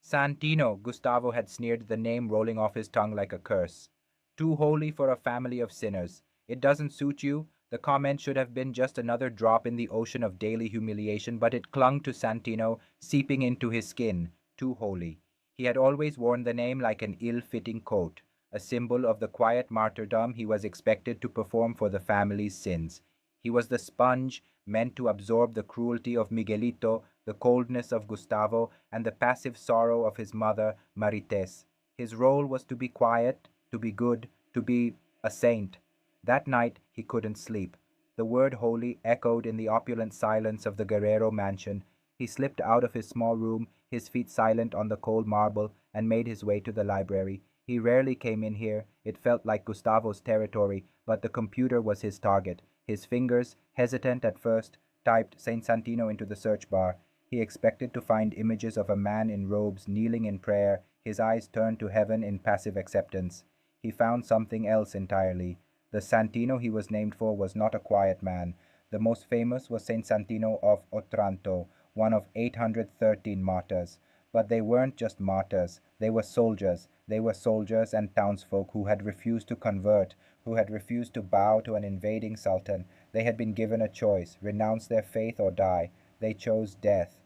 Santino, Gustavo had sneered, the name rolling off his tongue like a curse. Too holy for a family of sinners. It doesn't suit you? The comment should have been just another drop in the ocean of daily humiliation, but it clung to Santino, seeping into his skin. Too holy. He had always worn the name like an ill-fitting coat, a symbol of the quiet martyrdom he was expected to perform for the family's sins. He was the sponge meant to absorb the cruelty of Miguelito, the coldness of Gustavo, and the passive sorrow of his mother, Marites. His role was to be quiet, to be good, to be a saint. That night he couldn't sleep. The word holy echoed in the opulent silence of the Guerrero mansion. He slipped out of his small room, his feet silent on the cold marble, and made his way to the library. He rarely came in here. It felt like Gustavo's territory, but the computer was his target. His fingers, hesitant at first, typed Saint Santino into the search bar. He expected to find images of a man in robes kneeling in prayer, his eyes turned to heaven in passive acceptance. He found something else entirely. The Santino he was named for was not a quiet man. The most famous was Saint Santino of Otranto, one of 813 martyrs. But they weren't just martyrs, they were soldiers. They were soldiers and townsfolk who had refused to convert, who had refused to bow to an invading sultan. They had been given a choice: renounce their faith or die. They chose death.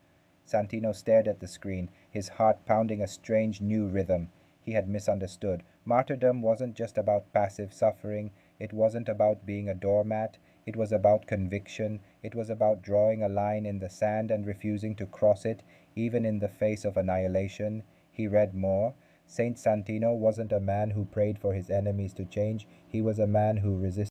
Santino stared at the screen, his heart pounding a strange new rhythm. He had misunderstood. Martyrdom wasn't just about passive suffering, it wasn't about being a doormat, it was about conviction, it was about drawing a line in the sand and refusing to cross it, even in the face of annihilation. He read more. Saint Santino wasn't a man who prayed for his enemies to change, he was a man who resisted